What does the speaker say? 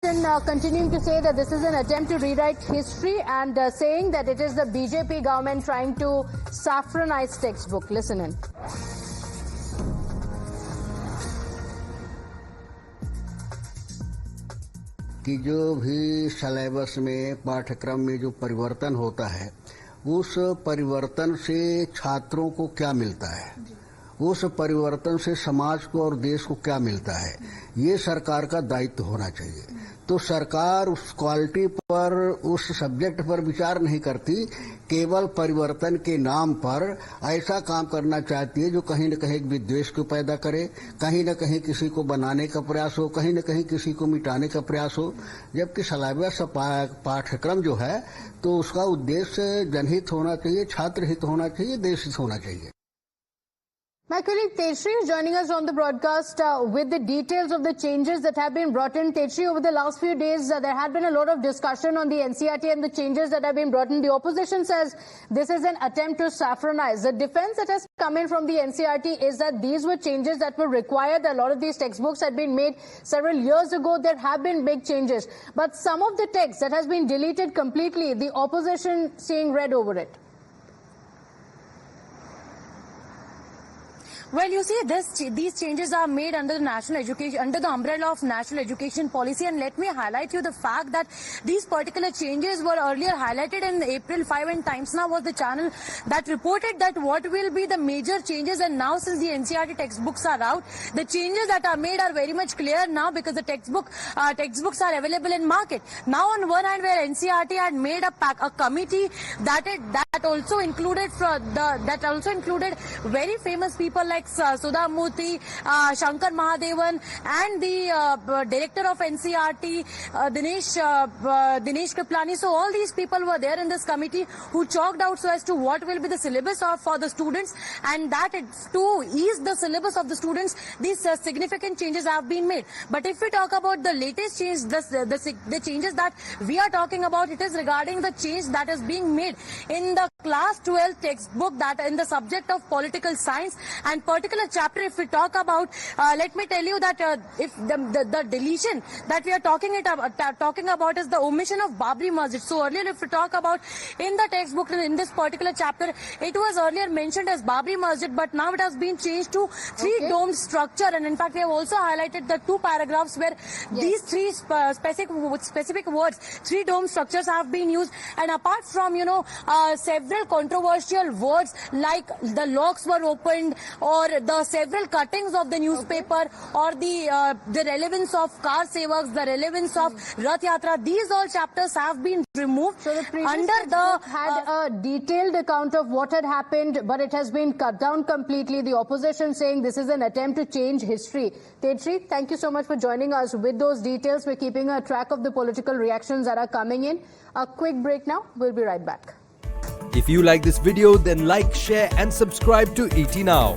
Continuing to say that this is an attempt to rewrite history and saying that it is the BJP government trying to saffronize textbook. Listen in. कि जो भी syllabus में पाठ्यक्रम में जो परिवर्तन होता है उस परिवर्तन से छात्रों को क्या मिलता है, उस परिवर्तन से समाज को और देश को क्या मिलता है, ये सरकार का दायित्व होना चाहिए। तो सरकार उस क्वालिटी पर, उस सब्जेक्ट पर विचार नहीं करती, केवल परिवर्तन के नाम पर ऐसा काम करना चाहती है जो कहीं न कहीं विद्वेष को पैदा करे, कहीं न कहीं किसी को बनाने का प्रयास हो, कहीं न कहीं किसी को मिटाने का प्रयास हो। जबकि सिलेबस पाठ्यक्रम जो है तो उसका उद्देश्य जनहित होना चाहिए, छात्र हित होना चाहिए, देश हित होना चाहिए। My colleague Tejashree is joining us on the broadcast with the details of the changes that have been brought in. Tejashree, over the last few days, there had been a lot of discussion on the NCERT and the changes that have been brought in. The opposition says this is an attempt to saffronize. The defense that has come in from the NCERT is that these were changes that were required. A lot of these textbooks had been made several years ago. There have been big changes. But some of the text that has been deleted completely, the opposition seeing red over it. Well, you see, these changes are made under the umbrella of national education policy, and let me highlight you the fact that these particular changes were earlier highlighted in April 5, and Times Now was the channel that reported that what will be the major changes, and now since the NCERT textbooks are out, the changes that are made are very much clear now because the textbooks are available in market. Now on one hand, where NCERT had made a committee that also included very famous people like Sudha Murthy, Shankar Mahadevan, and the director of NCERT, Dinesh Kriplani. So all these people were there in this committee who chalked out so as to what will be the syllabus for the students, and that to ease the syllabus of the students, these significant changes have been made. But if we talk about the latest change, the changes that we are talking about, it is regarding the change that is being made in the class 12 textbook, that in the subject of political science and particular chapter. If we talk about, let me tell you that if the deletion that we are talking about is the omission of Babri Masjid. So earlier, if we talk about in the textbook in this particular chapter, it was earlier mentioned as Babri Masjid, but now it has been changed to three-domed structure. And in fact, we have also highlighted the two paragraphs where these three specific words, three-dome structures, have been used. And apart from several controversial words like the locks were opened, or the several cuttings of the newspaper, or the relevance of car sevaks, the relevance of Rath Yatra, these all chapters have been removed. So the previous textbook had a detailed account of what had happened, but it has been cut down completely. The opposition saying this is an attempt to change history. Tejashree, thank you so much for joining us with those details. We're keeping a track of the political reactions that are coming in. A quick break now. We'll be right back. If you like this video, then like, share and subscribe to ET Now.